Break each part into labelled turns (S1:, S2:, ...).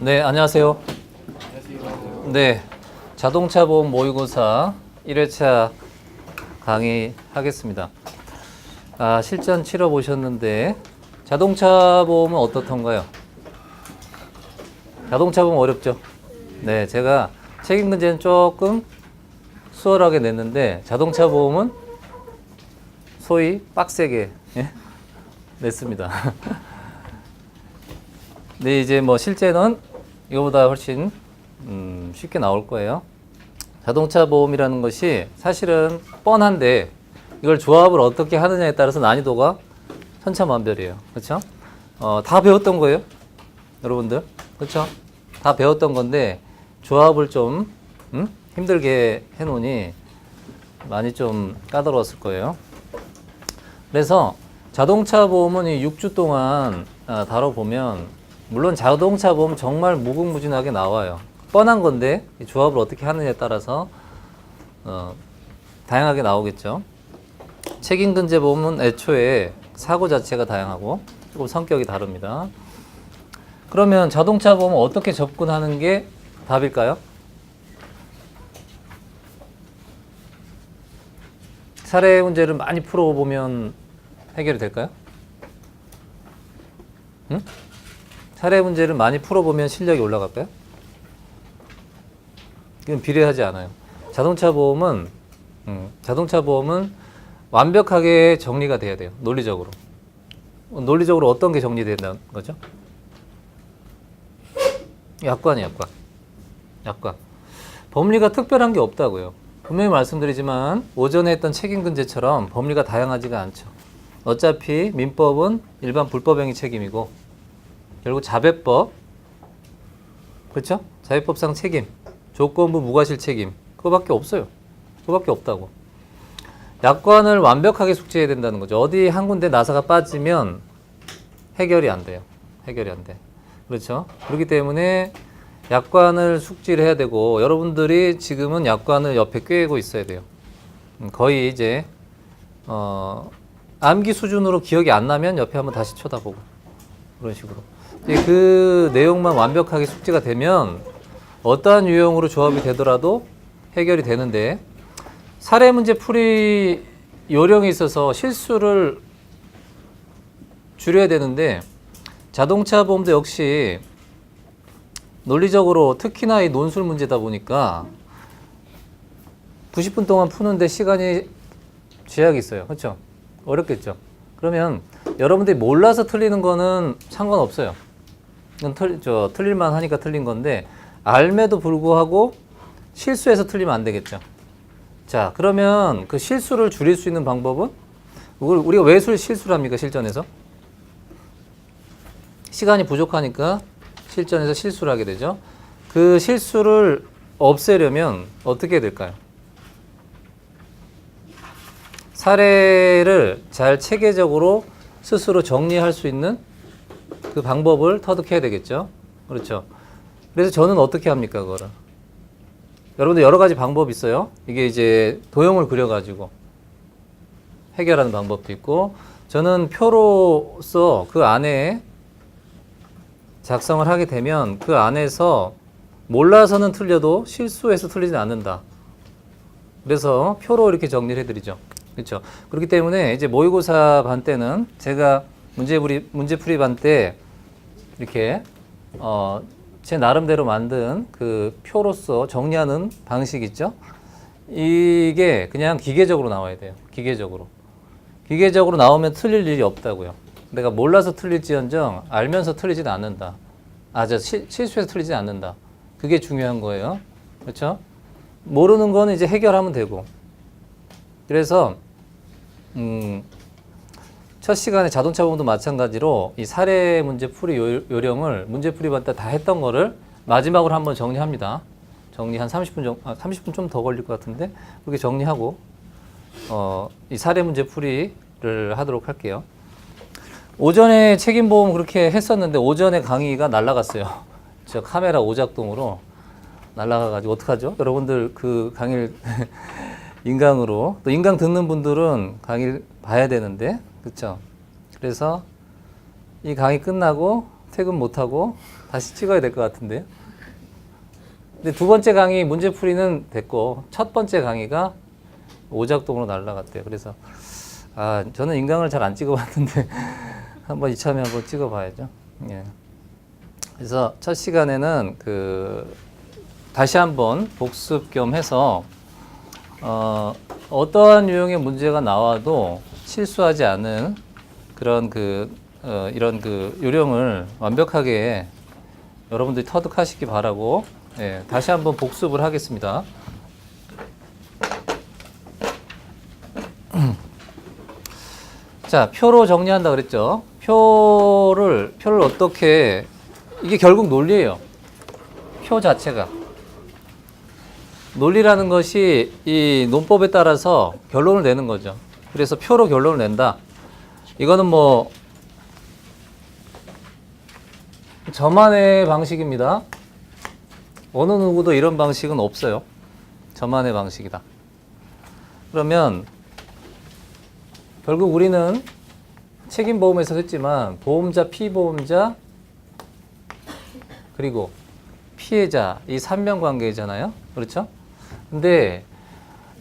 S1: 네, 안녕하세요. 네, 자동차 보험 모의고사 1회차 강의하겠습니다. 실전 치러 보셨는데 자동차 보험은 어떻던가요? 자동차 보험 어렵죠? 네, 제가 책임문제는 조금 수월하게 냈는데 자동차 보험은 소위 빡세게 냈습니다. 네, 이제 뭐 실제는 이거보다 훨씬 쉽게 나올 거예요. 자동차 보험이라는 것이 사실은 뻔한데 이걸 조합을 어떻게 하느냐에 따라서 난이도가 천차만별이에요. 그렇죠? 다 배웠던 거예요, 여러분들. 그렇죠? 다 배웠던 건데 조합을 좀 힘들게 해놓으니 많이 좀 까다로웠을 거예요. 그래서 자동차 보험은 이 6주 동안 다뤄보면 물론 자동차 보험 정말 무궁무진하게 나와요. 뻔한 건데 이 조합을 어떻게 하느냐에 따라서 다양하게 나오겠죠. 책임근제 보험은 애초에 사고 자체가 다양하고 조금 성격이 다릅니다. 그러면 자동차 보험은 어떻게 접근하는 게 답일까요? 사례 문제를 많이 풀어보면 해결이 될까요? 응? 사례 문제를 많이 풀어보면 실력이 올라갈까요? 이건 비례하지 않아요. 자동차 보험은 완벽하게 정리가 돼야 돼요. 논리적으로. 논리적으로 어떤 게 정리된다는 거죠? 약관이에요, 약관. 법리가 특별한 게 없다고요. 분명히 말씀드리지만 오전에 했던 책임근제처럼 법리가 다양하지가 않죠. 어차피 민법은 일반 불법행위 책임이고 결국 자배법, 그렇죠? 자배법상 책임, 조건부 무과실 책임, 그거밖에 없어요. 그거밖에 없다고. 약관을 완벽하게 숙지해야 된다는 거죠. 어디 한 군데 나사가 빠지면 해결이 안 돼요. 해결이 안 돼. 그렇죠? 그렇기 때문에 약관을 숙지를 해야 되고 여러분들이 지금은 약관을 옆에 꿰고 있어야 돼요. 거의 이제 암기 수준으로 기억이 안 나면 옆에 한번 다시 쳐다보고 그런 식으로. 그 내용만 완벽하게 숙지가 되면 어떠한 유형으로 조합이 되더라도 해결이 되는데 사례 문제 풀이 요령이 있어서 실수를 줄여야 되는데 자동차 보험도 역시 논리적으로 특히나 이 논술 문제다 보니까 90분 동안 푸는데 시간이 제약이 있어요. 그렇죠? 어렵겠죠? 그러면 여러분들이 몰라서 틀리는 거는 상관없어요. 이건 틀릴만 하니까 틀린 건데 알매도 불구하고 실수해서 틀리면 안 되겠죠. 자, 그러면 그 실수를 줄일 수 있는 방법은 우리가 왜 실수를 합니까? 실전에서 시간이 부족하니까 실전에서 실수를 하게 되죠. 그 실수를 없애려면 어떻게 해야 될까요? 사례를 잘 체계적으로 스스로 정리할 수 있는 그 방법을 터득해야 되겠죠. 그렇죠. 그래서 저는 어떻게 합니까, 그거를? 여러분들 여러 가지 방법이 있어요. 이게 이제 도형을 그려가지고 해결하는 방법도 있고, 저는 표로서 그 안에 작성을 하게 되면 그 안에서 몰라서는 틀려도 실수해서 틀리진 않는다. 그래서 표로 이렇게 정리를 해드리죠. 그렇죠. 그렇기 때문에 이제 모의고사 반 때는 제가 문제풀이 반 때 이렇게 제 나름대로 만든 그 표로서 정리하는 방식 있죠. 이게 그냥 기계적으로 나와야 돼요. 기계적으로 나오면 틀릴 일이 없다고요. 내가 몰라서 틀릴지언정 알면서 틀리지는 않는다. 실수해서 틀리지 않는다. 그게 중요한 거예요. 그렇죠? 모르는 거는 이제 해결하면 되고. 그래서 첫 시간에 자동차 보험도 마찬가지로 이 사례 문제 풀이 요령을 문제풀이 반 때 다 했던 거를 마지막으로 한번 정리합니다. 정리 한 30분 정도, 30분 좀 더 걸릴 것 같은데 그렇게 정리하고 이 사례 문제 풀이를 하도록 할게요. 오전에 책임보험 그렇게 했었는데 오전에 강의가 날아갔어요. 저 카메라 오작동으로 날아가가지고 어떡하죠? 여러분들 그 강의를 인강으로 또 인강 듣는 분들은 강의를 봐야 되는데 그렇죠? 그래서 이 강의 끝나고 퇴근 못하고 다시 찍어야 될 것 같은데요. 근데 두 번째 강의 문제풀이는 됐고 첫 번째 강의가 오작동으로 날라갔대요. 그래서 저는 인강을 잘 안 찍어봤는데 한번 이참에 한번 찍어봐야죠. 예. 그래서 첫 시간에는 다시 한번 복습 겸 해서 어떠한 유형의 문제가 나와도 실수하지 않은 그런 이런 요령을 완벽하게 여러분들이 터득하시기 바라고, 예, 다시 한번 복습을 하겠습니다. 자, 표로 정리한다 그랬죠. 표를 어떻게, 이게 결국 논리예요. 표 자체가. 논리라는 것이 이 논법에 따라서 결론을 내는 거죠. 그래서 표로 결론을 낸다. 이거는 뭐 저만의 방식입니다. 어느 누구도 이런 방식은 없어요. 저만의 방식이다. 그러면 결국 우리는 책임보험에서 했지만 보험자, 피보험자, 그리고 피해자, 이 3명 관계잖아요. 그렇죠? 근데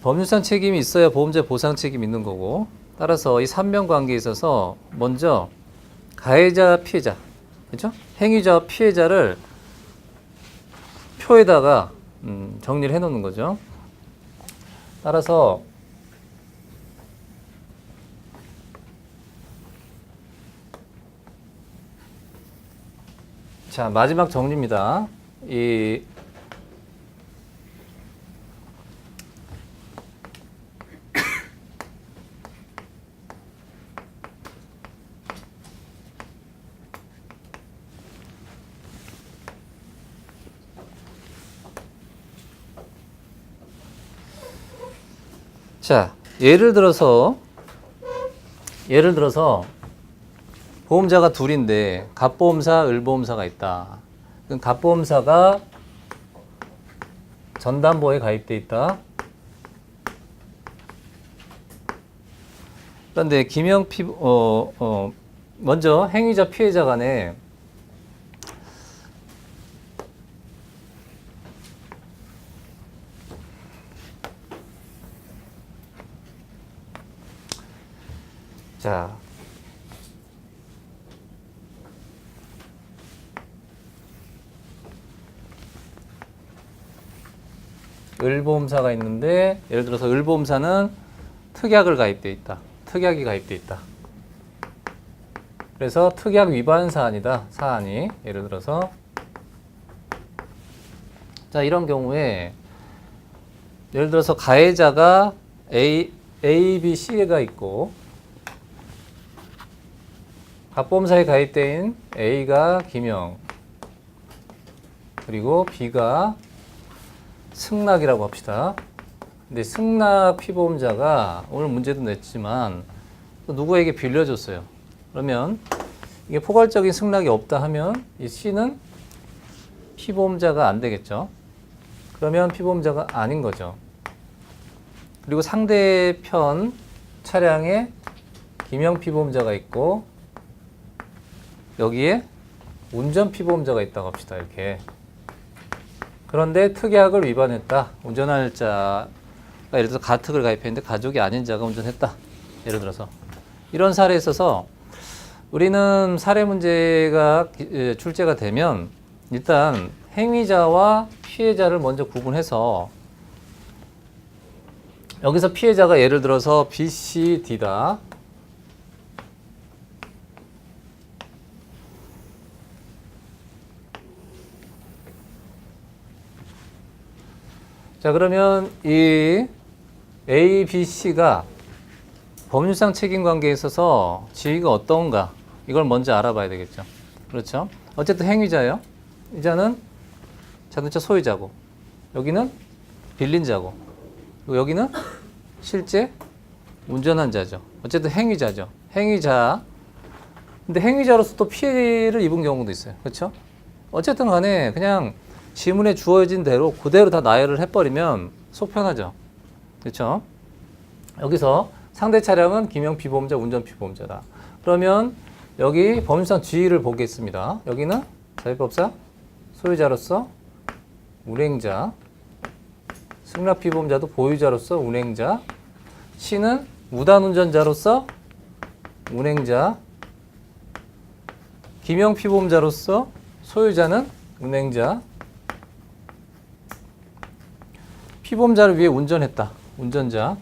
S1: 법률상 책임이 있어야 보험자 보상 책임이 있는 거고, 따라서 이 3명 관계에 있어서 먼저 가해자, 피해자, 그렇죠? 행위자와 피해자를 표에다가 정리를 해 놓는 거죠. 따라서 자, 마지막 정리입니다. 자, 예를 들어서 보험자가 둘인데 갑보험사, 을보험사가 있다. 그럼 갑보험사가 전담보에 가입돼 있다. 그런데 먼저 행위자, 피해자 간에 자, 을보험사가 있는데, 예를 들어서 을보험사는 특약을 가입돼 있다. 특약이 가입돼 있다. 그래서 특약 위반 사안이다. 사안이. 예를 들어서 자, 이런 경우에 예를 들어서 가해자가 A, B, C가 있고 갑보험사에 가입된 A가 김영, 그리고 B가 승낙이라고 합시다. 근데 승낙 피보험자가 오늘 문제도 냈지만 또 누구에게 빌려줬어요. 그러면 이게 포괄적인 승낙이 없다 하면 이 C는 피보험자가 안 되겠죠. 그러면 피보험자가 아닌 거죠. 그리고 상대편 차량에 김영 피보험자가 있고 여기에 운전 피보험자가 있다고 합시다. 이렇게. 그런데 특약을 위반했다. 운전할 자가 예를 들어서 가특을 가입했는데 가족이 아닌 자가 운전했다. 예를 들어서 이런 사례에 있어서 우리는 사례 문제가 출제가 되면 일단 행위자와 피해자를 먼저 구분해서 여기서 피해자가 예를 들어서 B, C, D다. 자, 그러면 이 A, B, C가 법률상 책임 관계에 있어서 지위가 어떤가 이걸 먼저 알아봐야 되겠죠. 그렇죠? 어쨌든 행위자예요. 이자는 자동차 소유자고 여기는 빌린 자고 그리고 여기는 실제 운전한 자죠. 어쨌든 행위자죠. 행위자. 근데 행위자로서 또 피해를 입은 경우도 있어요. 그렇죠? 어쨌든 간에 그냥 지문에 주어진 대로 그대로 다 나열을 해버리면 속 편하죠. 그렇죠? 여기서 상대 차량은 김영 피보험자, 운전 피보험자다. 그러면 여기 법률상 지위를 보겠습니다. 여기는 자, 자회법상 소유자로서 운행자, 승낙피보험자도 보유자로서 운행자, C는 무단운전자로서 운행자, 김영피보험자로서 소유자는 운행자, 피보험자를 위해 운전했다. 운전자.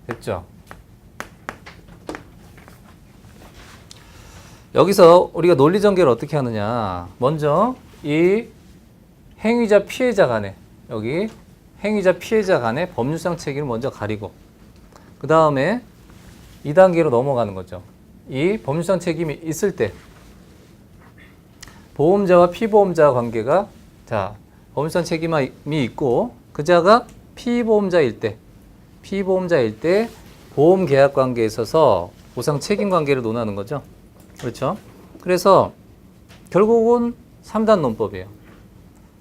S1: 됐죠? 여기서 우리가 논리전개를 어떻게 하느냐. 먼저 이 행위자 피해자 간에, 여기 행위자 피해자 간의 법률상 책임을 먼저 가리고, 그 다음에 2단계로 넘어가는 거죠. 이 법률상 책임이 있을 때 보험자와 피보험자 관계가, 자, 법률상 책임이 있고 그자가 피보험자일 때 보험 계약 관계에 있어서 보상 책임 관계를 논하는 거죠. 그렇죠? 그래서 결국은 3단 논법이에요.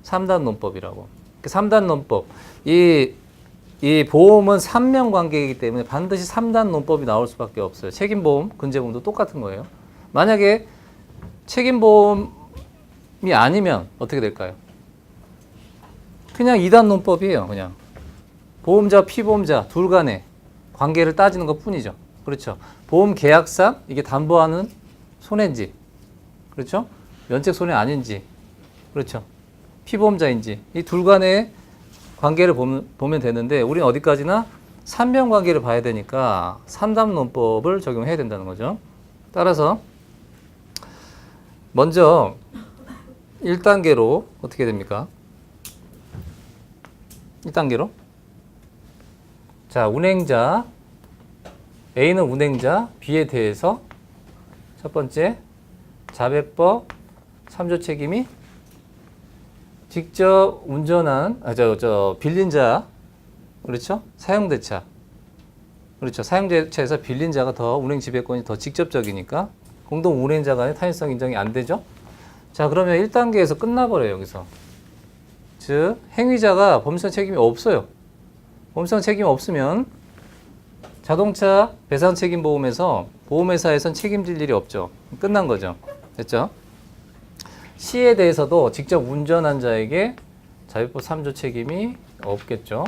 S1: 3단 논법이라고. 3단 논법. 이 보험은 3명 관계이기 때문에 반드시 3단 논법이 나올 수밖에 없어요. 책임보험, 근제보험도 똑같은 거예요. 만약에 책임보험이 아니면 어떻게 될까요? 그냥 2단 논법이에요. 그냥 보험자와 피보험자 둘 간의 관계를 따지는 것 뿐이죠. 그렇죠? 보험 계약상 이게 담보하는 손해인지, 그렇죠? 면책 손해 아닌지, 그렇죠? 피보험자인지 이 둘 간의 관계를 보면 되는데 우리는 어디까지나 3명 관계를 봐야 되니까 3단 논법을 적용해야 된다는 거죠. 따라서 먼저 1단계로 어떻게 됩니까? 1단계로 자, 운행자 A는 운행자 B에 대해서 첫 번째 자배법 3조 책임이 직접 운전한 빌린 자, 그렇죠? 사용대차, 그렇죠? 사용대차에서 빌린 자가 더 운행 지배권이 더 직접적이니까 공동 운행자 간의 타인성 인정이 안 되죠. 자, 그러면 1단계에서 끝나버려요. 여기서 즉 행위자가 법률상 책임이 없어요. 법률상 책임이 없으면 자동차 배상 책임 보험에서 보험회사에선 책임질 일이 없죠. 끝난 거죠. 됐죠? C에 대해서도 직접 운전한 자에게 자율법 3조 책임이 없겠죠.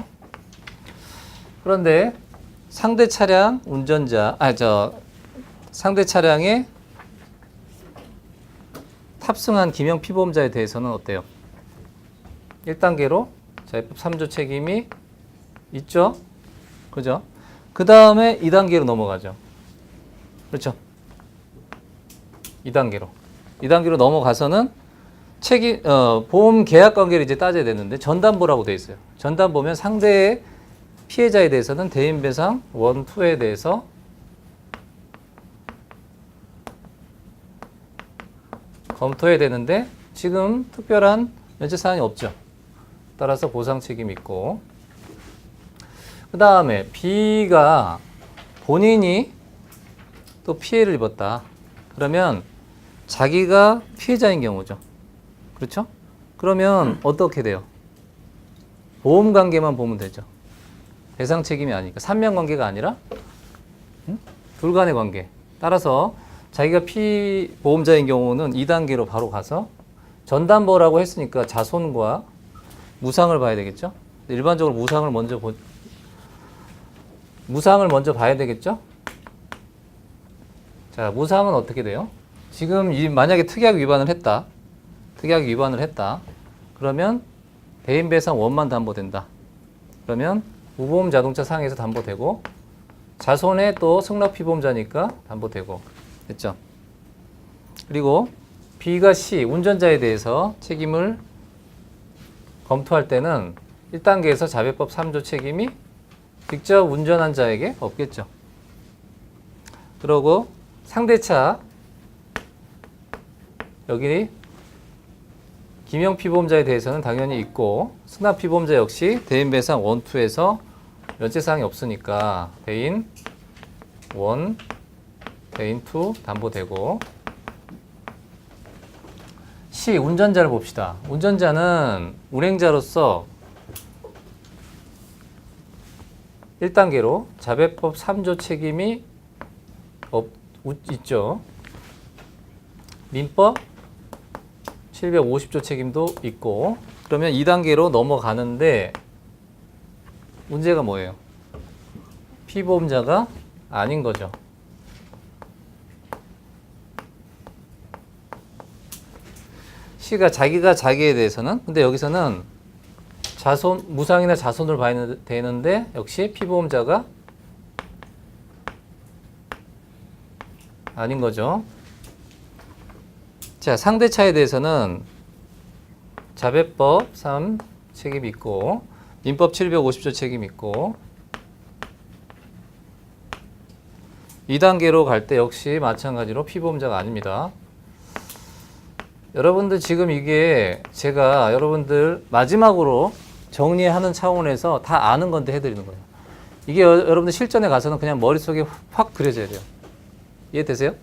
S1: 그런데 상대 차량 운전자, 상대 차량에 탑승한 김영 피보험자에 대해서는 어때요? 1단계로 자율법 3조 책임이 있죠. 그죠? 그 다음에 2단계로 넘어가죠. 그렇죠? 2단계로 넘어가서는 보험 계약 관계를 이제 따져야 되는데 전담보라고 되어 있어요. 전담보면 상대의 피해자에 대해서는 대인배상 1, 2에 대해서 검토해야 되는데 지금 특별한 면책사항이 없죠. 따라서 보상 책임이 있고, 그 다음에 B가 본인이 또 피해를 입었다. 그러면 자기가 피해자인 경우죠. 그렇죠? 그러면 어떻게 돼요? 보험 관계만 보면 되죠. 배상 책임이 아니니까. 3명 관계가 아니라 둘 간의 관계. 따라서 자기가 피보험자인 경우는 2단계로 바로 가서 전담보라고 했으니까 자손과 무상을 봐야 되겠죠? 일반적으로 무상을 먼저 봐야 되겠죠? 자, 무상은 어떻게 돼요? 지금 만약에 특약 위반을 했다. 그러면 대인배상 원만 담보된다. 그러면 무보험 자동차 상해에서 담보되고 자손의 또 승낙 피보험자니까 담보되고. 됐죠? 그리고 B가 C, 운전자에 대해서 책임을 검토할 때는 1단계에서 자배법 3조 책임이 직접 운전한 자에게 없겠죠. 그러고 상대차, 여기 김영 피보험자에 대해서는 당연히 있고 승낙 피보험자 역시 대인배상 1, 2에서 면책사항이 없으니까 대인 1, 대인 2 담보되고. C, 운전자를 봅시다. 운전자는 운행자로서 1단계로 자배법 3조 책임이 있죠. 민법 750조 책임도 있고, 그러면 2단계로 넘어가는데 문제가 뭐예요? 피보험자가 아닌 거죠. C가 자기가 자기에 대해서는, 근데 여기서는 무상이나 자손을 봐야 되는데 역시 피보험자가 아닌 거죠. 자, 상대차에 대해서는 자배법 3 책임 있고, 민법 750조 책임 있고, 2단계로 갈 때 역시 마찬가지로 피보험자가 아닙니다. 여러분들 지금 이게 제가 여러분들 마지막으로 정리하는 차원에서 다 아는 건데 해드리는 거예요. 이게 여러분들 실전에 가서는 그냥 머릿속에 확 그려져야 돼요. 이해되세요?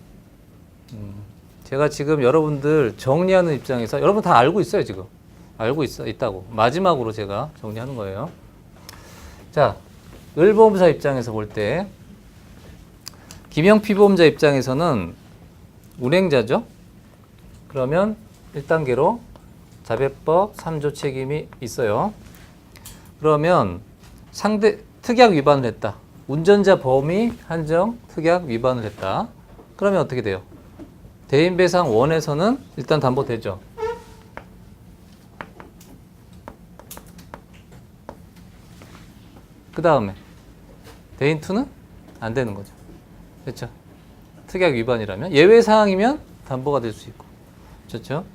S1: 제가 지금 여러분들 정리하는 입장에서 여러분 다 알고 있어요, 지금. 알고 있다고. 마지막으로 제가 정리하는 거예요. 자, 을보험사 입장에서 볼 때 김영피보험자 입장에서는 운행자죠. 그러면 1단계로 자배법 3조 책임이 있어요. 그러면 특약 위반을 했다. 운전자 범위 한정 특약 위반을 했다. 그러면 어떻게 돼요? 대인배상 1에서는 일단 담보되죠. 그 다음에 대인 2는 안 되는 거죠. 그렇죠? 특약 위반이라면 예외 사항이면 담보가 될 수 있고. 그렇죠?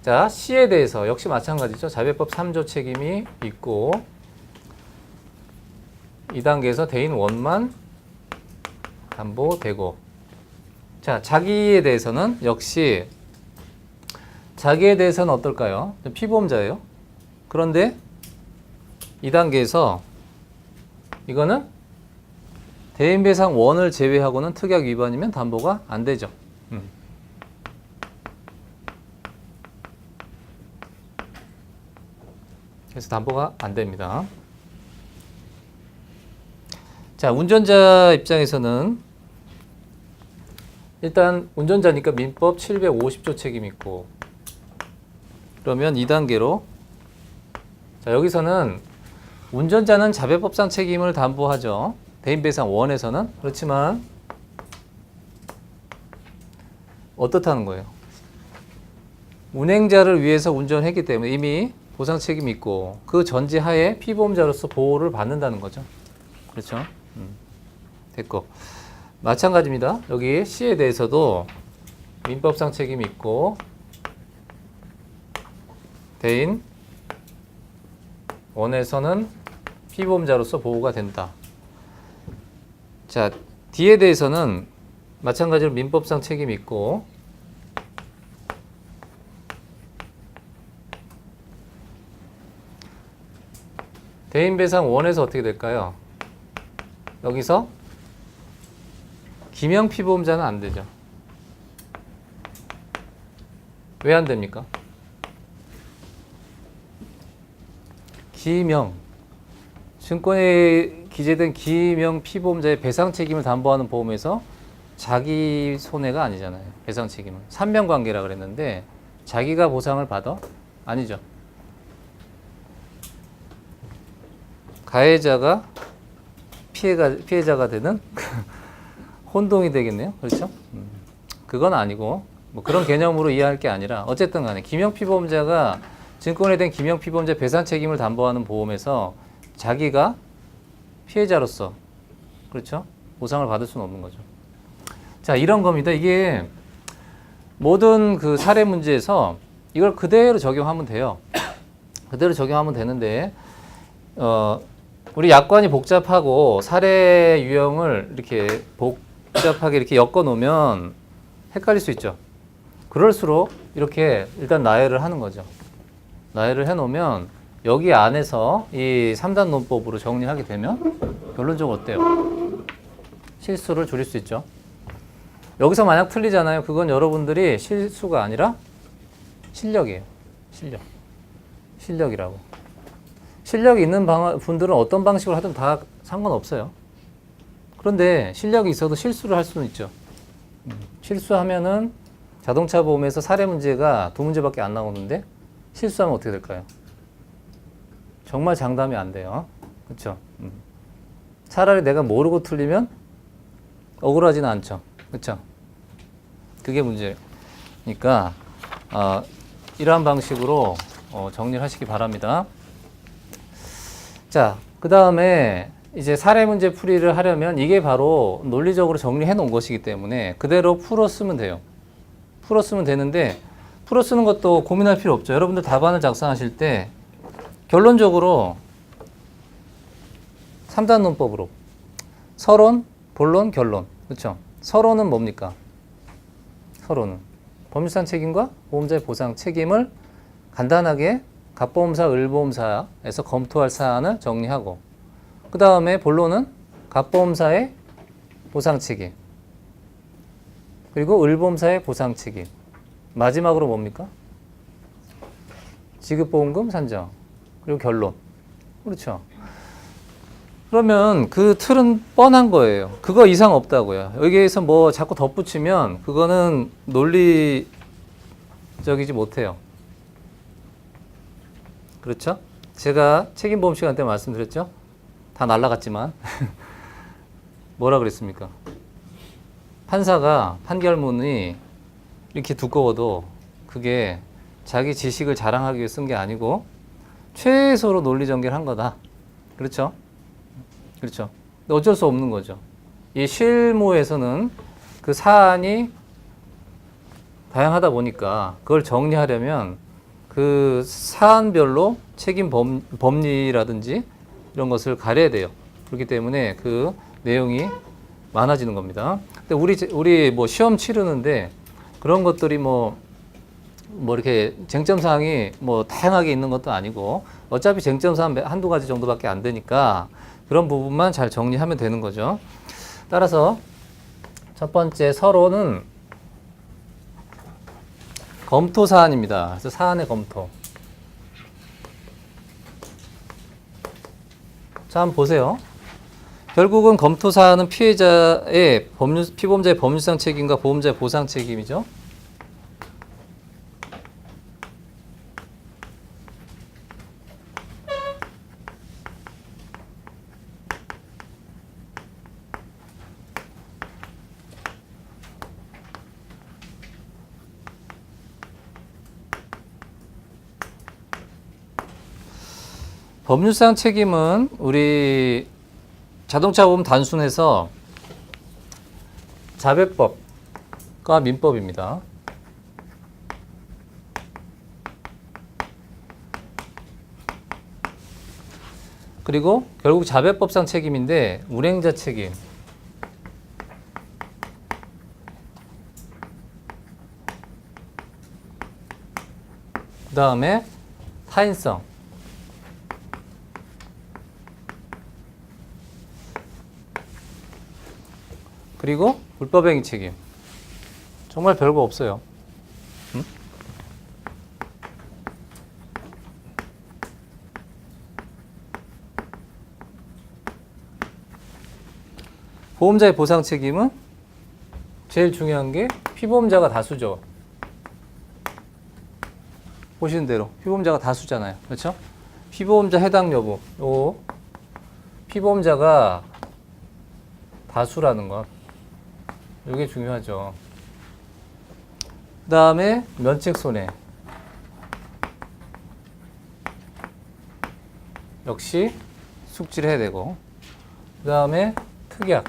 S1: 자, C에 대해서 역시 마찬가지죠. 자배법 3조 책임이 있고 2단계에서 대인 1만 담보되고, 자, 자기에 대해서는 역시 자기에 대해서는 어떨까요? 피보험자예요. 그런데 2단계에서 이거는 대인배상 1을 제외하고는 특약 위반이면 담보가 안 되죠. 그래서 담보가 안 됩니다. 자, 운전자 입장에서는 일단 운전자니까 민법 750조 책임 있고, 그러면 2단계로 자, 여기서는 운전자는 자배법상 책임을 담보하죠. 대인배상 1에서는. 그렇지만 어떻다는 거예요? 운행자를 위해서 운전했기 때문에 이미 보상 책임이 있고 그 전제하에 피보험자로서 보호를 받는다는 거죠. 그렇죠? 됐고, 마찬가지입니다. 여기 C에 대해서도 민법상 책임이 있고 대인 1에서는 피보험자로서 보호가 된다. 자, D에 대해서는 마찬가지로 민법상 책임이 있고 대인배상 1에서 어떻게 될까요? 여기서 김영 피보험자는 안 되죠. 왜 안 됩니까? 김영, 증권에 기재된 김영 피보험자의 배상 책임을 담보하는 보험에서 자기 손해가 아니잖아요. 배상 책임은 삼명관계라 그랬는데 자기가 보상을 받아? 아니죠. 가해자가 피해자가 되는 혼동이 되겠네요. 그렇죠? 그건 아니고 뭐 그런 개념으로 이해할 게 아니라 어쨌든 간에 김영 피보험자가 증권에 된 김영 피보험자 배상 책임을 담보하는 보험에서 자기가 피해자로서 그렇죠? 보상을 받을 수는 없는 거죠. 자, 이런 겁니다. 이게 모든 그 사례 문제에서 이걸 그대로 적용하면 돼요. 그대로 적용하면 되는데 우리 약관이 복잡하고 사례 유형을 이렇게 복잡하게 이렇게 엮어 놓으면 헷갈릴 수 있죠. 그럴수록 이렇게 일단 나열을 하는 거죠. 나열을 해 놓으면 여기 안에서 이 3단 논법으로 정리하게 되면 결론적으로 어때요? 실수를 줄일 수 있죠. 여기서 만약 틀리잖아요. 그건 여러분들이 실수가 아니라 실력이에요. 실력이라고. 실력이 있는 분들은 어떤 방식으로 하든 다 상관없어요. 그런데 실력이 있어도 실수를 할 수는 있죠. 실수하면은 자동차 보험에서 사례 문제가 두 문제밖에 안 나오는데 실수하면 어떻게 될까요? 정말 장담이 안 돼요. 그렇죠? 차라리 내가 모르고 틀리면 억울하지는 않죠. 그렇죠? 그게 문제니까 이러한 방식으로 정리를 하시기 바랍니다. 자, 그 다음에 이제 사례 문제 풀이를 하려면 이게 바로 논리적으로 정리해 놓은 것이기 때문에 그대로 풀어 쓰면 돼요. 풀어 쓰면 되는데 풀어 쓰는 것도 고민할 필요 없죠. 여러분들 답안을 작성하실 때 결론적으로 3단 논법으로 서론, 본론, 결론. 그렇죠? 서론은 뭡니까? 서론은 법률상 책임과 보험자의 보상 책임을 간단하게 갑보험사, 을보험사에서 검토할 사안을 정리하고 그 다음에 본론은 갑보험사의 보상 책임 그리고 을보험사의 보상 책임 마지막으로 뭡니까? 지급보험금 산정 그리고 결론. 그렇죠? 그러면 그 틀은 뻔한 거예요. 그거 이상 없다고요. 여기에서 뭐 자꾸 덧붙이면 그거는 논리적이지 못해요. 그렇죠? 제가 책임보험 시간 때 말씀드렸죠? 다 날라갔지만 뭐라 그랬습니까? 판사가 판결문이 이렇게 두꺼워도 그게 자기 지식을 자랑하기 위해 쓴 게 아니고 최소로 논리 전개를 한 거다. 그렇죠? 그렇죠. 근데 어쩔 수 없는 거죠. 이 실무에서는 그 사안이 다양하다 보니까 그걸 정리하려면 그 사안별로 책임 법리라든지 이런 것을 가려야 돼요. 그렇기 때문에 그 내용이 많아지는 겁니다. 근데 우리 뭐 시험 치르는데 그런 것들이 뭐 이렇게 쟁점 사항이 뭐 다양하게 있는 것도 아니고 어차피 쟁점 사항 한두 가지 정도밖에 안 되니까 그런 부분만 잘 정리하면 되는 거죠. 따라서 첫 번째 서론은 검토 사안입니다. 그래서 사안의 검토. 자, 한번 보세요. 결국은 검토 사안은 피해자의 피보험자의 법률상 책임과 보험자의 보상 책임이죠. 법률상 책임은 우리 자동차 보험 단순해서 자배법과 민법입니다. 그리고 결국 자배법상 책임인데 운행자 책임, 그 다음에 타인성, 그리고 불법행위 책임. 정말 별거 없어요. 보험자의 보상 책임은 제일 중요한 게 피보험자가 다수죠. 보시는 대로 피보험자가 다수잖아요. 그렇죠? 피보험자 해당 여부. 요 피보험자가 다수라는 것. 이게 중요하죠. 그 다음에 면책 손해. 역시 숙지를 해야 되고. 그 다음에 특약.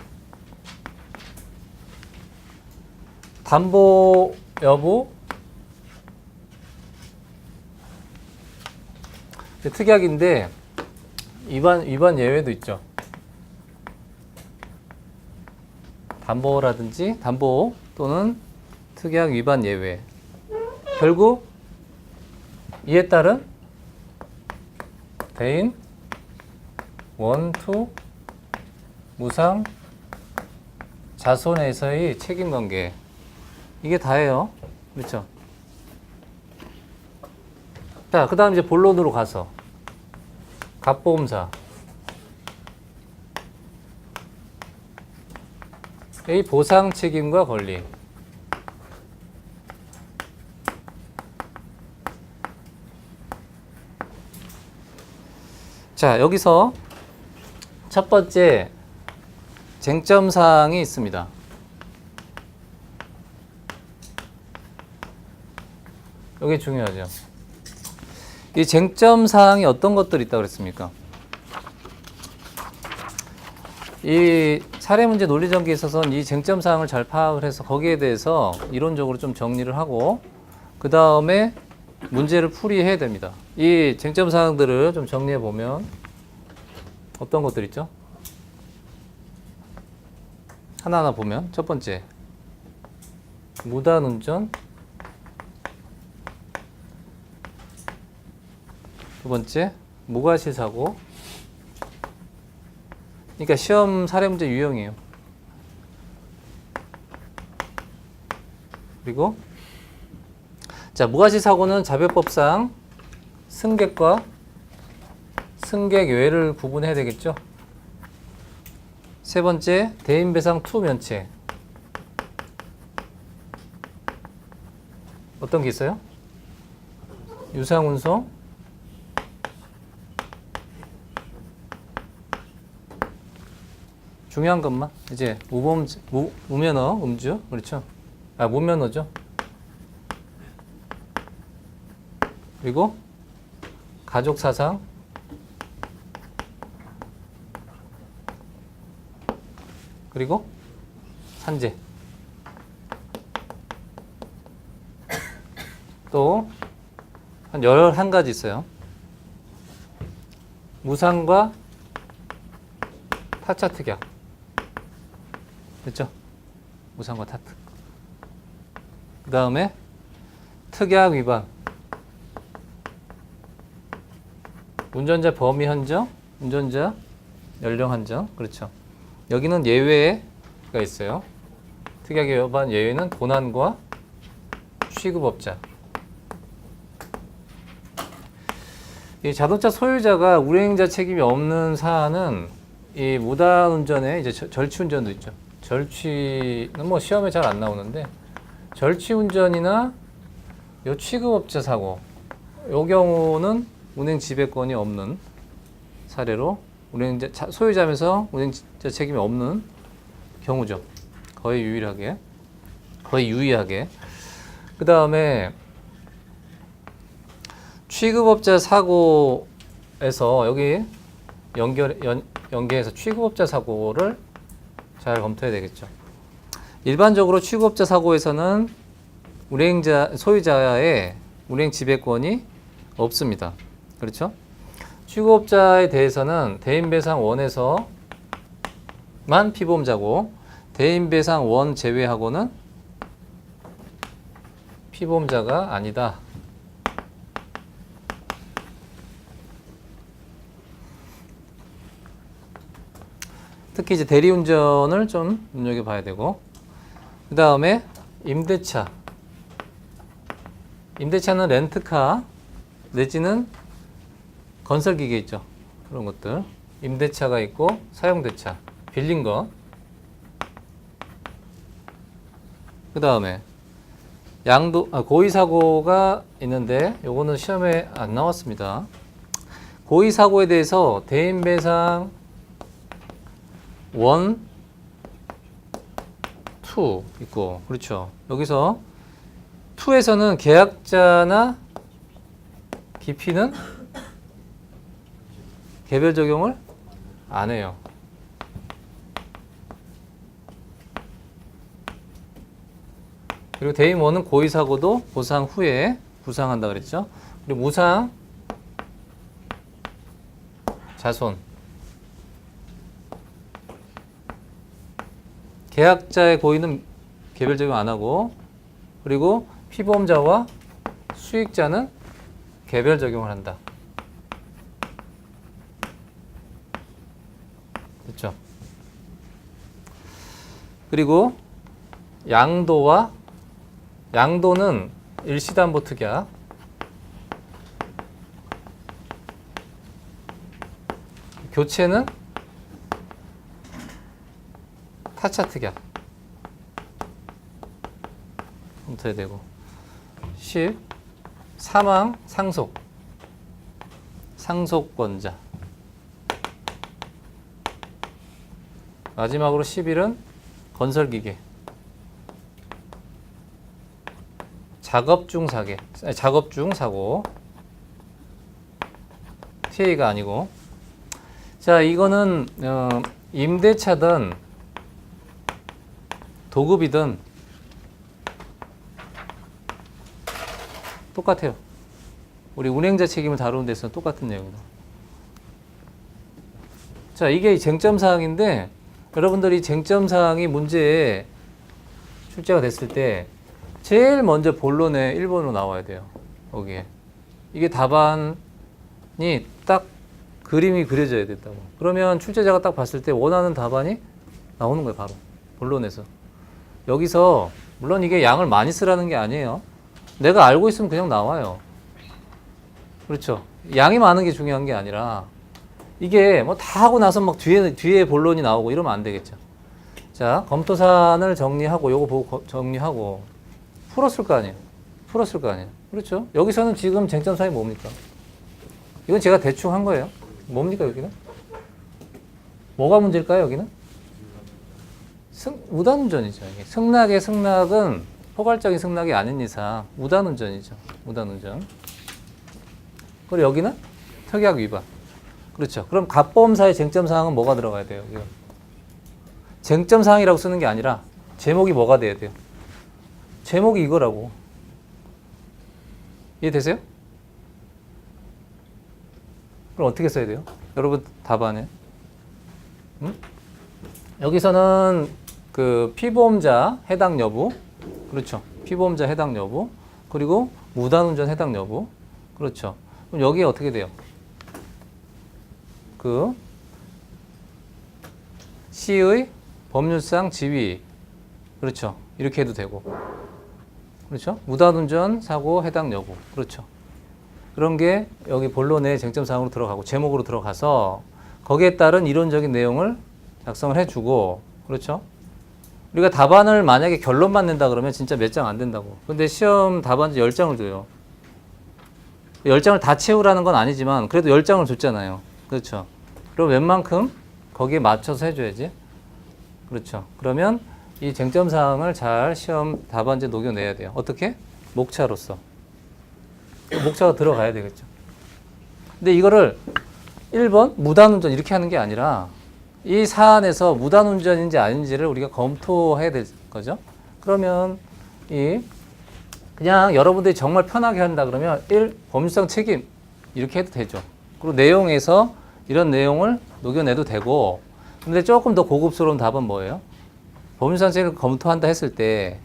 S1: 담보 여부. 특약인데 위반 예외도 있죠. 담보라든지 담보 또는 특약 위반 예외. 결국 이에 따른 대인, 원투, 무상, 자손에서의 책임관계. 이게 다예요. 그렇죠? 자, 그 다음 이제 본론으로 가서 갑보험사 의 보상 책임과 권리. 자, 여기서 첫 번째 쟁점사항이 있습니다. 이게 중요하죠. 이 쟁점사항이 어떤 것들이 있다고 그랬습니까? 이 사례문제 논리전기에 있어서는 이 쟁점사항을 잘 파악을 해서 거기에 대해서 이론적으로 좀 정리를 하고 그 다음에 문제를 풀이해야 됩니다. 이 쟁점사항들을 좀 정리해 보면 어떤 것들 있죠? 하나하나 보면 첫 번째 무단운전, 두 번째 무과실사고. 그러니까 시험 사례문제 유형이에요. 그리고 자, 무과실사고는 자별법상 승객과 승객 외를 구분해야 되겠죠. 세 번째 대인배상 투 면책. 어떤 게 있어요? 유상운송, 중요한 것만 이제 무면허 음주, 그렇죠? 아, 무면허죠. 그리고 가족 사상, 그리고 산재. 또 한 11가지 있어요. 무상과 타차 특약. 됐죠? 무상과 타특. 그 다음에 특약 위반. 운전자 범위 한정, 운전자 연령 한정. 그렇죠. 여기는 예외가 있어요. 특약 위반 예외는 도난과 취급업자. 이 자동차 소유자가 운행자 책임이 없는 사안은 이 무단운전에 이제 절취운전도 있죠. 절취는 뭐 시험에 잘 안 나오는데 절취운전이나 요 취급업자 사고, 요 경우는 운행 지배권이 없는 사례로 운행자 소유자면서 운행자 책임이 없는 경우죠. 거의 유일하게, 거의 유의하게. 그 다음에 취급업자 사고에서 여기 연계해서 취급업자 사고를 잘 검토해야 되겠죠. 일반적으로 취급업자 사고에서는 소유자의 운행 지배권이 없습니다. 그렇죠? 취급업자에 대해서는 대인배상 1에서만 피보험자고 대인배상 1 제외하고는 피보험자가 아니다. 특히 이제 대리운전을 좀 눈여겨봐야 되고, 그 다음에 임대차. 임대차는 렌트카 내지는 건설기계 있죠. 그런 것들. 임대차가 있고 사용대차, 빌린 거. 그 다음에 고의사고가 있는데 요거는 시험에 안 나왔습니다. 고의사고에 대해서 대인배상 1, 2 있고, 그렇죠. 여기서 2에서는 계약자나 기피는 개별 적용을 안 해요. 그리고 대인 1은 고의사고도 보상 후에 부상한다 그랬죠. 그리고 무상, 자손. 계약자의 고의는 개별 적용 안 하고, 그리고 피보험자와 수익자는 개별 적용을 한다. 됐죠? 그리고 양도는 일시담보 특약, 교체는 타차 특약 검토해야 되고, 10. 사망 상속권자. 마지막으로 11은 건설기계. 작업 중 사고. TA가 아니고. 자, 이거는 임대차든 도급이든 똑같아요. 우리 운행자 책임을 다루는 데서는 똑같은 내용이다. 자, 이게 쟁점 사항인데 여러분들이 쟁점 사항이 문제에 출제가 됐을 때 제일 먼저 본론에 1번으로 나와야 돼요. 여기에. 이게 답안이 딱 그림이 그려져야 된다고. 그러면 출제자가 딱 봤을 때 원하는 답안이 나오는 거예요. 바로. 본론에서. 여기서 물론 이게 양을 많이 쓰라는 게 아니에요. 내가 알고 있으면 그냥 나와요. 그렇죠. 양이 많은 게 중요한 게 아니라 이게 뭐 다 하고 나서 막 뒤에 본론이 나오고 이러면 안 되겠죠. 자, 검토사안을 정리하고 요거 보고 정리하고 풀었을 거 아니에요. 그렇죠. 여기서는 지금 쟁점사항이 뭡니까? 이건 제가 대충 한 거예요. 뭡니까 여기는? 뭐가 문제일까요 여기는? 무단운전이죠. 이게. 승낙은 포괄적인 승낙이 아닌 이상 무단운전이죠. 무단운전. 그리고 여기는 특약 위반. 그렇죠. 그럼 갑보험사의 쟁점사항은 뭐가 들어가야 돼요? 여기가. 쟁점사항이라고 쓰는 게 아니라 제목이 뭐가 돼야 돼요? 제목이 이거라고. 이해되세요? 그럼 어떻게 써야 돼요? 여러분 답안에. 여기서는 그 피보험자 해당 여부. 그렇죠. 피보험자 해당 여부. 그리고 무단운전 해당 여부. 그렇죠. 그럼 여기에 어떻게 돼요? 그 C의 법률상 지위. 그렇죠. 이렇게 해도 되고. 그렇죠. 무단운전 사고 해당 여부. 그렇죠. 그런 게 여기 본론의 쟁점사항으로 들어가고 제목으로 들어가서 거기에 따른 이론적인 내용을 작성을 해주고. 그렇죠. 우리가 답안을 만약에 결론만 낸다 그러면 진짜 몇 장 안 된다고. 근데 시험 답안지 10장을 줘요. 10장을 다 채우라는 건 아니지만 그래도 10장을 줬잖아요. 그렇죠. 그럼 웬만큼 거기에 맞춰서 해줘야지. 그렇죠. 그러면 이 쟁점사항을 잘 시험 답안지에 녹여내야 돼요. 어떻게? 목차로서. 목차가 들어가야 되겠죠. 근데 이거를 1번 무단운전 이렇게 하는 게 아니라 이 사안에서 무단운전인지 아닌지를 우리가 검토해야 될 거죠. 그러면 그냥 여러분들이 정말 편하게 한다 그러면 1. 법률상 책임 이렇게 해도 되죠. 그리고 내용에서 이런 내용을 녹여내도 되고. 근데 조금 더 고급스러운 답은 뭐예요? 법률상 책임을 검토한다 했을 때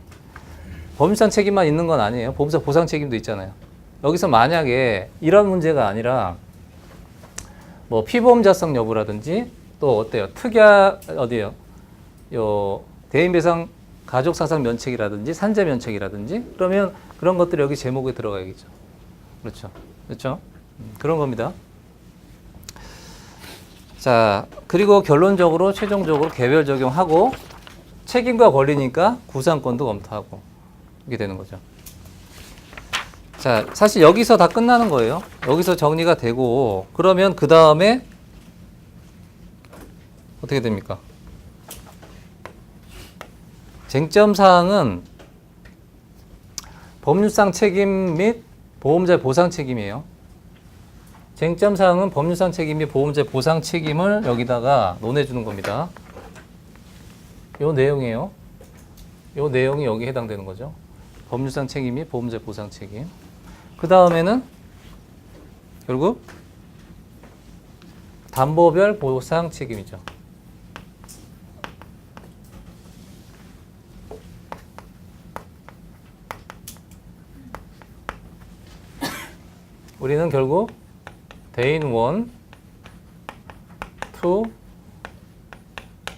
S1: 법률상 책임만 있는 건 아니에요. 법률사 보상 책임도 있잖아요. 여기서 만약에 이런 문제가 아니라 뭐 피보험자성 여부라든지 또 어때요? 특약 어디요? 요 대인배상 가족사상 면책이라든지 산재 면책이라든지 그러면 그런 것들이 여기 제목에 들어가야겠죠. 그렇죠. 그런 겁니다. 자, 그리고 결론적으로 최종적으로 개별 적용하고 책임과 권리니까 구상권도 검토하고 이게 되는 거죠. 자, 사실 여기서 다 끝나는 거예요. 여기서 정리가 되고 그러면 그 다음에 어떻게 됩니까? 쟁점사항은 법률상 책임 및 보험자의 보상 책임이에요. 쟁점사항은 법률상 책임 및 보험자의 보상 책임을 여기다가 논해주는 겁니다. 요 내용이에요. 요 내용이 여기에 해당되는 거죠. 법률상 책임 및 보험자의 보상 책임. 그 다음에는 결국 담보별 보상 책임이죠. 우리는 결국 대인 1, 2,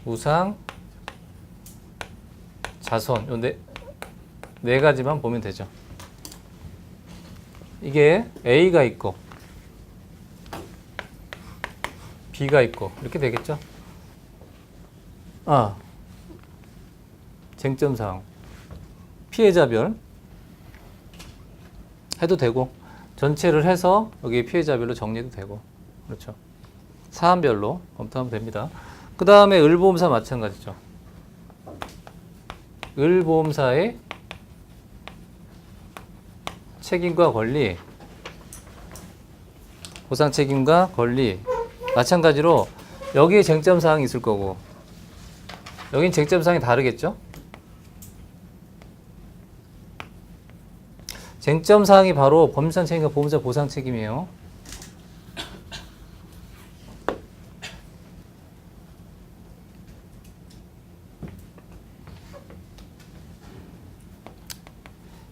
S1: 무상, 자손 요 네 가지만 보면 되죠. 이게 A가 있고 B가 있고 이렇게 되겠죠. 쟁점사항 피해자별 해도 되고 전체를 해서 여기 피해자별로 정리해도 되고. 그렇죠. 사안별로 검토하면 됩니다. 그 다음에 을보험사 마찬가지죠. 을보험사의 책임과 권리, 보상 책임과 권리 마찬가지로 여기에 쟁점 사항이 있을 거고 여긴 쟁점 사항이 다르겠죠? 쟁점 사항이 바로 법률상 책임과 보험사 보상 책임이에요.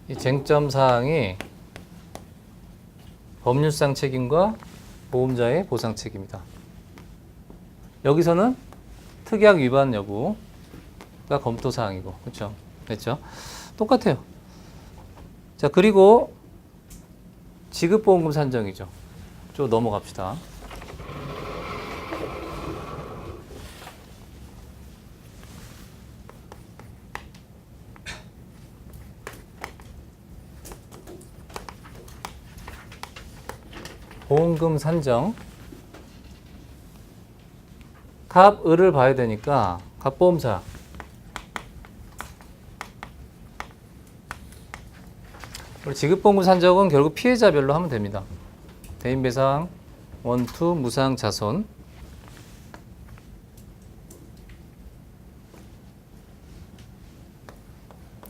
S1: 이 쟁점 사항이 법률상 책임과 보험자의 보상 책임이다. 여기서는 특약 위반 여부가 검토 사항이고, 그렇죠? 됐죠? 똑같아요. 자, 그리고 지급보험금 산정이죠. 좀 넘어갑시다. 보험금 산정. 갑, 을을 봐야 되니까 갑보험사. 우리 지급보험금 산정은 결국 피해자별로 하면 됩니다. 대인배상, 원투, 무상, 자손.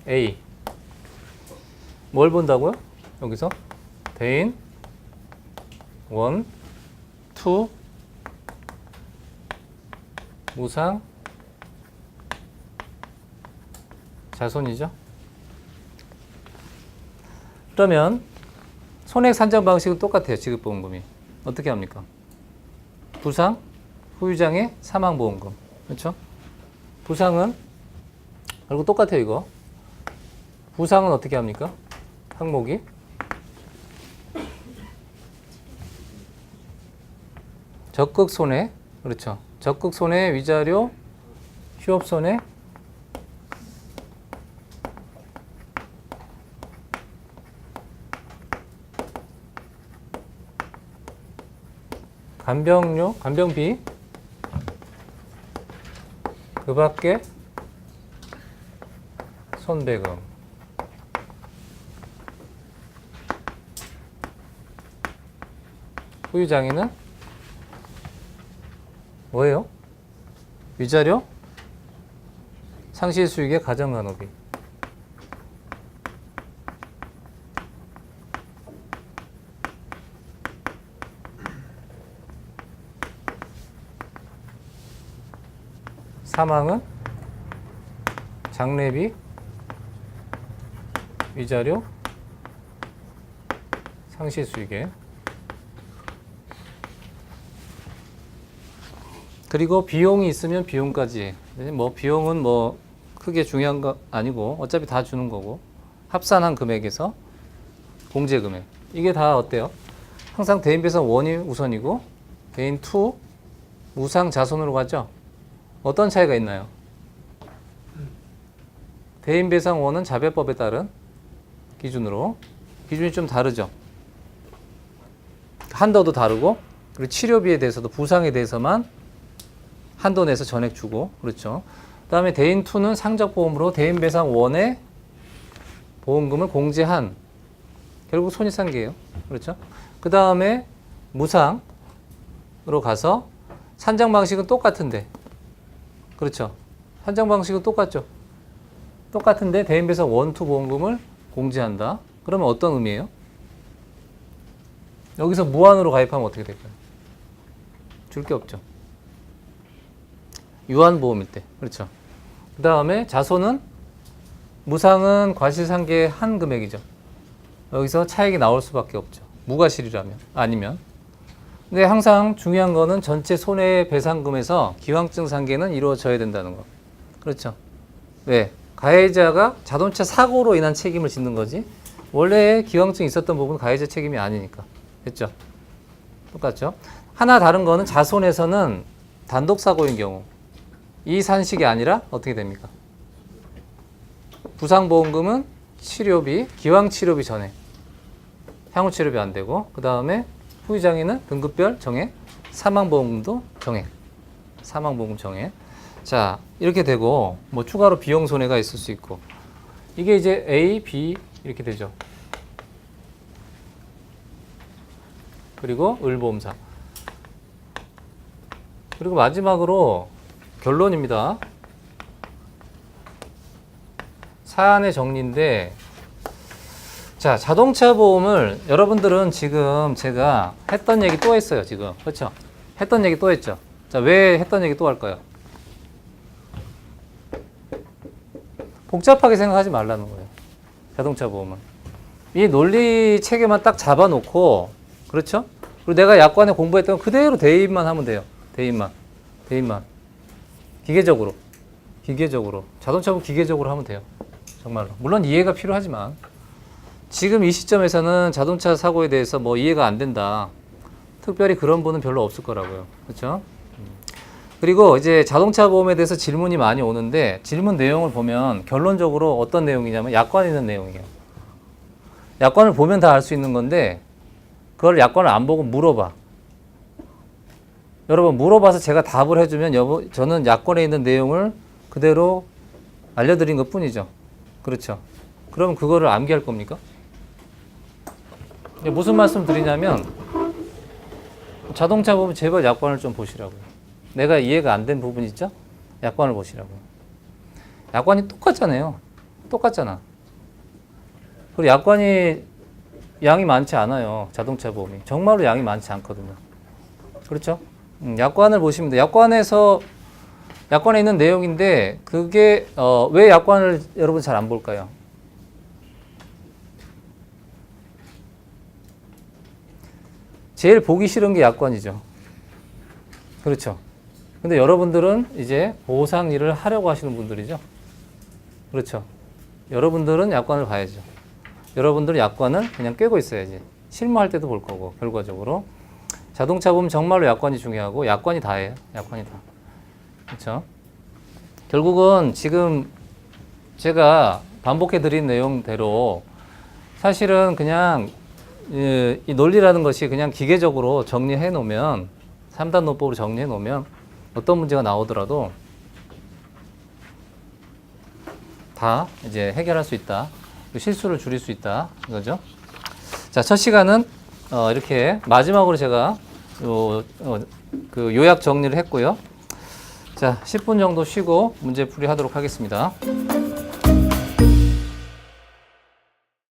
S1: A. 뭘 본다고요? 여기서 대인, 원, 투, 무상, 자손이죠. 그러면 손해 산정 방식은 똑같아요. 지급보험금이. 어떻게 합니까? 부상, 후유장애, 사망보험금. 그렇죠? 부상은 그리고 똑같아요. 이거. 부상은 어떻게 합니까? 항목이 적극 손해. 그렇죠. 적극 손해, 위자료, 휴업 손해, 간병료, 간병비, 그 밖에 손배금. 후유장애는 뭐예요? 위자료, 상실수익의 가정간호비. 사망은 장례비, 위자료, 상실수익의. 그리고 비용이 있으면 비용까지. 뭐 비용은 뭐 크게 중요한 거 아니고 어차피 다 주는 거고 합산한 금액에서 공제 금액. 이게 다 어때요? 항상 대인배상 원이 우선이고 대인 투 무상 자손으로 가죠. 어떤 차이가 있나요? 대인배상 원은 자배법에 따른 기준으로 기준이 좀 다르죠. 한도도 다르고 그리고 치료비에 대해서도 부상에 대해서만 한도 내서 전액 주고 그렇죠. 그 다음에 대인 2는 상적보험으로 대인배상 1의 보험금을 공제한 결국 손익상계예요. 그렇죠. 그 다음에 무상으로 가서 산정 방식은 똑같은데 그렇죠. 산정 방식은 똑같죠. 똑같은데 대인배상 1, 2 보험금을 공제한다. 그러면 어떤 의미예요? 여기서 무한으로 가입하면 어떻게 될까요? 줄 게 없죠. 유한보험일 때. 그렇죠. 그 다음에 자손은 무상은 과실상계 한 금액이죠. 여기서 차익이 나올 수밖에 없죠. 무과실이라면 아니면. 근데 항상 중요한 거는 전체 손해배상금에서 기왕증 상계는 이루어져야 된다는 거. 그렇죠. 왜? 가해자가 자동차 사고로 인한 책임을 짓는 거지 원래 기왕증 있었던 부분은 가해자 책임이 아니니까. 됐죠? 똑같죠? 하나 다른 거는 자손에서는 단독사고인 경우 이 산식이 아니라 어떻게 됩니까? 부상보험금은 치료비, 기왕치료비 전에 향후치료비 안 되고 그 다음에 후유장애는 등급별 정액 사망보험금도 정액. 사망보험금 정액. 자, 이렇게 되고 뭐 추가로 비용 손해가 있을 수 있고 이게 이제 A, B 이렇게 되죠. 그리고 을보험사. 그리고 마지막으로 결론입니다. 사안의 정리인데 자, 자동차 보험을 여러분들은 지금 제가 했던 얘기 또 했어요. 지금. 그렇죠? 했던 얘기 또 했죠. 자, 왜 했던 얘기 또 할까요? 복잡하게 생각하지 말라는 거예요. 자동차 보험은. 이 논리 체계만 딱 잡아놓고, 그렇죠? 그리고 내가 약관에 공부했던 거 그대로 대입만 하면 돼요. 대입만. 기계적으로. 자동차 보험 기계적으로 하면 돼요. 정말로. 물론 이해가 필요하지만, 지금 이 시점에서는 자동차 사고에 대해서 뭐 이해가 안 된다. 특별히 그런 분은 별로 없을 거라고요. 그렇죠? 그리고 이제 자동차 보험에 대해서 질문이 많이 오는데 질문 내용을 보면 결론적으로 어떤 내용이냐면 약관에 있는 내용이에요. 약관을 보면 다 알 수 있는 건데 그걸 약관을 안 보고 물어봐. 여러분 물어봐서 제가 답을 해주면 저는 약관에 있는 내용을 그대로 알려드린 것 뿐이죠. 그렇죠. 그럼 그거를 암기할 겁니까? 무슨 말씀 드리냐면 자동차 보면 제발 약관을 좀 보시라고요. 내가 이해가 안 된 부분 있죠? 약관을 보시라고요. 약관이 똑같잖아요. 똑같잖아. 그리고 약관이 양이 많지 않아요. 자동차 보험이. 정말로 양이 많지 않거든요. 그렇죠? 약관을 보시면 돼요. 약관에 있는 내용인데 그게 왜 약관을 여러분 잘 안 볼까요? 제일 보기 싫은 게 약관이죠. 그렇죠. 근데 여러분들은 이제 보상 일을 하려고 하시는 분들이죠. 그렇죠. 여러분들은 약관을 봐야죠. 여러분들은 약관을 그냥 꿰고 있어야지. 실무할 때도 볼 거고, 결과적으로. 자동차 보면 정말로 약관이 중요하고, 약관이 다예요. 약관이 다. 그렇죠. 결국은 지금 제가 반복해 드린 내용대로 사실은 그냥 이 논리라는 것이 그냥 기계적으로 정리해 놓으면 3단 논법으로 정리해 놓으면 어떤 문제가 나오더라도 다 이제 해결할 수 있다. 실수를 줄일 수 있다. 이거죠. 자, 첫 시간은 이렇게 마지막으로 제가 그 요약 정리를 했고요. 자, 10분 정도 쉬고 문제 풀이 하도록 하겠습니다.